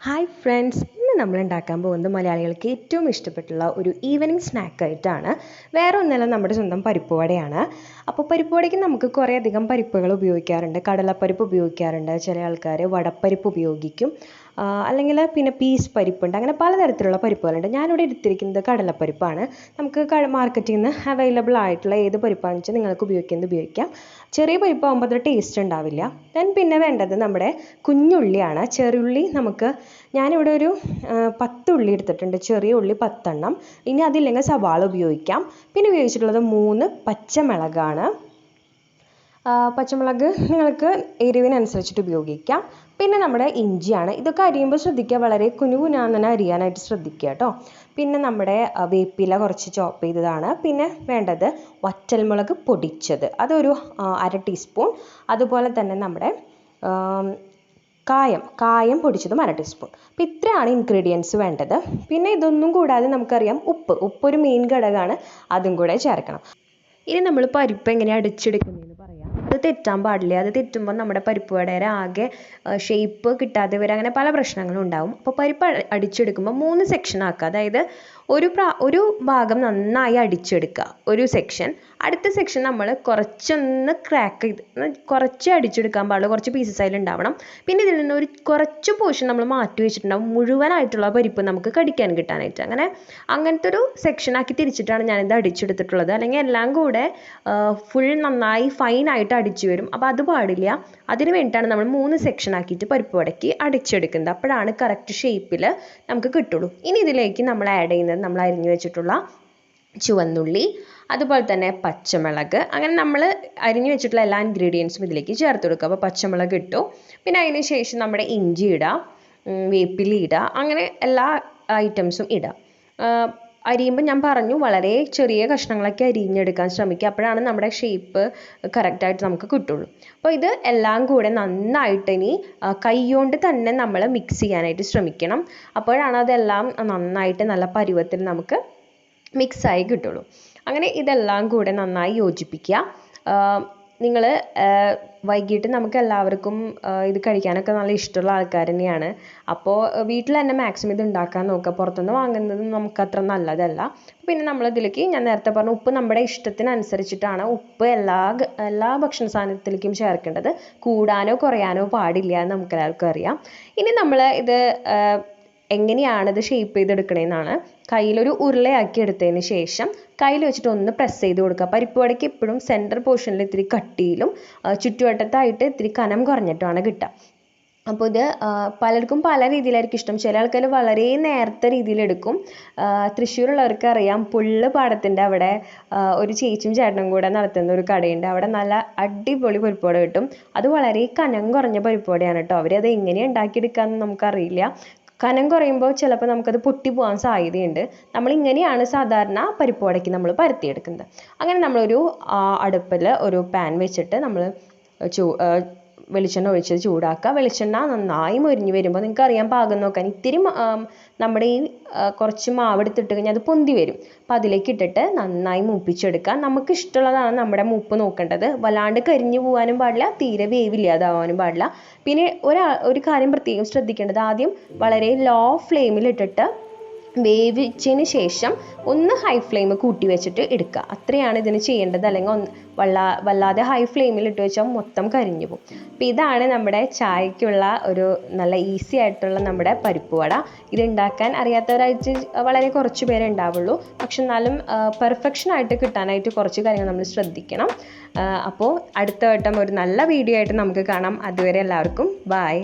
Hi friends, ഇന്ന് നമ്മൾ ഉണ്ടാക്കാൻ പോകുന്നത് മലയാളികൾക്ക് ഏറ്റവും ഇഷ്ടപ്പെട്ടുള്ള ഒരു ഈവനിങ് സ്നാക്കായിട്ടാണ്. വേറെ ഒന്നല്ല, നമ്മുടെ സ്വന്തം പരിപ്പ് വടയാണ്. അപ്പോൾ പരിപ്പ് വടയ്ക്ക് നമുക്ക് കുറേ അധികം പരിപ്പുകൾ ഉപയോഗിക്കാറുണ്ട്. കടലപ്പരിപ്പ് ഉപയോഗിക്കാറുണ്ട്, ചില ആൾക്കാർ വടപ്പരിപ്പ് ഉപയോഗിക്കും, അല്ലെങ്കിൽ പിന്നെ പീസ് പരിപ്പുണ്ട്. അങ്ങനെ പലതരത്തിലുള്ള പരിപ്പുകളുണ്ട്. ഞാനിവിടെ എടുത്തിരിക്കുന്നത് കടലപ്പരിപ്പാണ്. നമുക്ക് മാർക്കറ്റിൽ നിന്ന് അവൈലബിൾ ആയിട്ടുള്ള ഏത് പരിപ്പാണെന്ന് വെച്ചാൽ നിങ്ങൾക്ക് ഉപയോഗിക്കാം. ചെറിയ പരിപ്പാകുമ്പോൾ അത്ര ടേസ്റ്റ് ഉണ്ടാവില്ല. പിന്നെ വേണ്ടത് നമ്മുടെ കുഞ്ഞുള്ളിയാണ്. ചെറിയുള്ളി ഞാനിവിടെ ഒരു 10 ഉള്ളി എടുത്തിട്ടുണ്ട്. ചെറിയ ഉള്ളി 10 എണ്ണം. ഇനി അതില്ലെങ്കിൽ സവാള ഉപയോഗിക്കാം. പിന്നെ ഉപയോഗിച്ചിട്ടുള്ളത് 3 പച്ചമുളകാണ്. പച്ചമുളക് നിങ്ങൾക്ക് എരിവിനനുസരിച്ചിട്ട് ഉപയോഗിക്കാം. പിന്നെ നമ്മുടെ ഇഞ്ചിയാണ്. ഇതൊക്കെ അരിയുമ്പോൾ ശ്രദ്ധിക്കുക, വളരെ കുനുകുനാന്ന് അരിയാനായിട്ട് ശ്രദ്ധിക്കുക കേട്ടോ. പിന്നെ നമ്മുടെ വേപ്പില കുറച്ച് ചോപ്പ് ചെയ്തതാണ്. പിന്നെ വേണ്ടത് വറ്റൽമുളക് പൊടിച്ചത്, അതൊരു 1/2 ടീസ്പൂൺ. അതുപോലെ തന്നെ നമ്മുടെ കായം പൊടിച്ചതും 1/2 ടീസ്പൂൺ. അപ്പോൾ ഇത്രയാണ് ഇൻഗ്രീഡിയൻസ് വേണ്ടത്. പിന്നെ ഇതൊന്നും കൂടാതെ നമുക്കറിയാം ഉപ്പ് ഒരു മെയിൻ ഘടകമാണ്, അതും കൂടെ ചേർക്കണം. ഇനി നമ്മൾ പരിപ്പ് എങ്ങനെയാണ് അടിച്ചെടുക്കുന്നതെന്ന് പറയാം. അത് തെറ്റാൻ പാടില്ല. അത് തെറ്റുമ്പോൾ നമ്മുടെ പരിപ്പ് വടയുടെ ആകെ ഷേപ്പ് കിട്ടാതെ വരെ അങ്ങനെ പല പ്രശ്നങ്ങളും ഉണ്ടാവും. അപ്പോൾ പരിപ്പ് അടിച്ചെടുക്കുമ്പോൾ 3 സെക്ഷൻ ആക്കുക. അതായത് ഒരു ഭാഗം നന്നായി അടിച്ചെടുക്കുക, ഒരു സെക്ഷൻ. അടുത്ത സെക്ഷൻ നമ്മൾ കുറച്ചൊന്ന് ക്രാക്ക് ചെയ്ത് കുറച്ച് അടിച്ചെടുക്കാൻ പാടുള്ളൂ, കുറച്ച് പീസസ് അതിൽ ഉണ്ടാവണം. പിന്നെ ഇതിൽ നിന്ന് കുറച്ച് പോർഷൻ നമ്മൾ മാറ്റി വെച്ചിട്ടുണ്ടാവും, മുഴുവനായിട്ടുള്ള പരിപ്പ് നമുക്ക് കടിക്കാൻ കിട്ടാനായിട്ട്. അങ്ങനത്തെ ഒരു സെക്ഷനാക്കി തിരിച്ചിട്ടാണ് ഞാനിത് അടിച്ചെടുത്തിട്ടുള്ളത്. അല്ലെങ്കിൽ എല്ലാം കൂടെ ഫുൾ നന്നായി ഫൈനായിട്ട് അടിച്ചു വരും. അപ്പോൾ അത് പാടില്ല. അതിന് വേണ്ടിയിട്ടാണ് നമ്മൾ 3 സെക്ഷൻ ആക്കിയിട്ട് പരിപ്പ് വടയ്ക്ക് അടിച്ചെടുക്കുന്നത്. അപ്പോഴാണ് കറക്റ്റ് ഷേപ്പിൽ നമുക്ക് കിട്ടുള്ളൂ. ഇനി ഇതിലേക്ക് നമ്മൾ ആഡ് ചെയ്യുന്നത് നമ്മൾ അരിഞ്ഞു വെച്ചിട്ടുള്ള ചുവന്നുള്ളി, അതുപോലെ തന്നെ പച്ചമുളക്. അങ്ങനെ നമ്മൾ അരിഞ്ഞു വെച്ചിട്ടുള്ള എല്ലാ ഇൻഗ്രീഡിയൻസും ഇതിലേക്ക് ചേർത്ത് കൊടുക്കുക. അപ്പോൾ പച്ചമുളക് ഇട്ടു. പിന്നെ അതിന് ശേഷം നമ്മുടെ ഇഞ്ചി ഇടാം, വേപ്പില ഇടാം, അങ്ങനെ എല്ലാ ഐറ്റംസും ഇടാം. അരിയുമ്പോൾ ഞാൻ പറഞ്ഞു, വളരെ ചെറിയ കഷ്ണങ്ങളൊക്കെ അരിഞ്ഞെടുക്കാൻ ശ്രമിക്കുക. അപ്പോഴാണ് നമ്മുടെ ഷേപ്പ് കറക്റ്റായിട്ട് നമുക്ക് കിട്ടുള്ളൂ. അപ്പോൾ ഇത് എല്ലാം കൂടെ നന്നായിട്ട് ഇനി കൈകൊണ്ട് തന്നെ നമ്മൾ മിക്സ് ചെയ്യാനായിട്ട് ശ്രമിക്കണം. അപ്പോഴാണ് അതെല്ലാം നന്നായിട്ട് നല്ല പരുവത്തിൽ നമുക്ക് മിക്സായി കിട്ടുള്ളൂ. അങ്ങനെ ഇതെല്ലാം കൂടെ നന്നായി യോജിപ്പിക്കുക. നിങ്ങൾ വൈകിട്ട് നമുക്ക് എല്ലാവർക്കും ഇത് കഴിക്കാനൊക്കെ നല്ല ഇഷ്ടമുള്ള ആൾക്കാർ തന്നെയാണ്. അപ്പോൾ വീട്ടിൽ തന്നെ മാക്സിമം ഇത് ഉണ്ടാക്കാൻ നോക്കുക. പുറത്തുനിന്ന് വാങ്ങുന്നത് നമുക്ക് അത്ര നല്ലതല്ല. പിന്നെ നമ്മളിതിലേക്ക് ഞാൻ നേരത്തെ പറഞ്ഞ ഉപ്പ് നമ്മുടെ ഇഷ്ടത്തിനനുസരിച്ചിട്ടാണ് ഉപ്പ് എല്ലാ ഭക്ഷണ സാധനത്തിലേക്കും ചേർക്കേണ്ടത്. കൂടാനോ കുറയാനോ പാടില്ല എന്ന് നമുക്ക് എല്ലാവർക്കും അറിയാം. ഇനി നമ്മൾ ഇത് എങ്ങനെയാണിത് ഷേപ്പ് ചെയ്തെടുക്കണമെന്നാണ്. കയ്യിലൊരു ഉരുളയാക്കി എടുത്തതിന് ശേഷം കയ്യിൽ വെച്ചിട്ട് ഒന്ന് പ്രസ് ചെയ്ത് കൊടുക്കുക. പരിപ്പ് വടയ്ക്ക് എപ്പോഴും സെൻറ്റർ പോർഷനിൽ ഇത്തിരി കട്ടിയിലും ചുറ്റുവട്ടത്തായിട്ട് ഇത്തിരി കനം കുറഞ്ഞിട്ടാണ് കിട്ടുക. അപ്പോൾ ഇത് പലർക്കും പല രീതിയിലായിരിക്കും ഇഷ്ടം. ചില ആൾക്കാർ വളരെ നേരത്തെ രീതിയിലെടുക്കും. തൃശ്ശൂരുള്ളവർക്ക് അറിയാം, പുള്ള് പാടത്തിൻ്റെ അവിടെ ഒരു ചേച്ചിയും ചേട്ടനും കൂടെ നടത്തുന്ന ഒരു കടയുണ്ട്. അവിടെ നല്ല അടിപൊളി പരിപ്പ് വട കിട്ടും. അത് വളരെ കനം കുറഞ്ഞ പരിപ്പ് വടയാണ് കേട്ടോ. അവരത് എങ്ങനെയാണ് ഉണ്ടാക്കിയെടുക്കാമെന്ന് നമുക്കറിയില്ല. കനം കുറയുമ്പോൾ ചിലപ്പോൾ നമുക്കത് പൊട്ടിപ്പോകാൻ സാധ്യതയുണ്ട്. നമ്മളിങ്ങനെയാണ് സാധാരണ പരിപ്പ് വടയ്ക്ക് നമ്മൾ പരത്തിയെടുക്കുന്നത്. അങ്ങനെ നമ്മളൊരു അടുപ്പിൽ ഒരു പാൻ വെച്ചിട്ട് നമ്മൾ വെളിച്ചെണ്ണ ഒഴിച്ചത് ചൂടാക്കുക. വെളിച്ചെണ്ണ നന്നായി മൊരിഞ്ഞ് വരുമ്പോൾ നിങ്ങൾക്ക് അറിയാൻ പാകം നോക്കാൻ ഇത്തിരി നമ്മുടെ ഈ കുറച്ച് മാവ് എടുത്തിട്ട് കഴിഞ്ഞാൽ അത് പൊന്തി വരും. അപ്പോൾ അതിലേക്ക് ഇട്ടിട്ട് നന്നായി മൂപ്പിച്ചെടുക്കുക. നമുക്ക് ഇഷ്ടമുള്ളതാണ് നമ്മുടെ മൂപ്പ് നോക്കേണ്ടത്. വല്ലാണ്ട് കരിഞ്ഞു പോകാനും പാടില്ല, തീരെ വേവില്ലാതാവാനും പാടില്ല. പിന്നെ ഒരു കാര്യം പ്രത്യേകം ശ്രദ്ധിക്കേണ്ടത്, ആദ്യം വളരെ ലോ ഫ്ലെയിമിലിട്ടിട്ട് വേവിച്ചതിന് ശേഷം ഒന്ന് ഹൈ ഫ്ലെയിം കൂട്ടി വെച്ചിട്ട് എടുക്കുക. അത്രയാണ് ഇതിന് ചെയ്യേണ്ടത്. അല്ലെങ്കിൽ വല്ലാതെ ഹൈ ഫ്ലെയിമിൽ ഇട്ട് വെച്ചാൽ മൊത്തം കരിഞ്ഞു പോകും. അപ്പോൾ ഇതാണ് നമ്മുടെ ചായക്കുള്ള ഒരു നല്ല ഈസി ആയിട്ടുള്ള നമ്മുടെ പരിപ്പ് വട. ഇത് ഉണ്ടാക്കാൻ അറിയാത്തവരായിട്ട് വളരെ കുറച്ച് പേരെ ഉണ്ടാവുള്ളൂ. പക്ഷെ എന്നാലും പെർഫെക്ഷനായിട്ട് കിട്ടാനായിട്ട് കുറച്ച് കാര്യങ്ങൾ നമ്മൾ ശ്രദ്ധിക്കണം. അപ്പോൾ അടുത്ത വട്ടം ഒരു നല്ല വീഡിയോ ആയിട്ട് നമുക്ക് കാണാം. അതുവരെ എല്ലാവർക്കും ബൈ.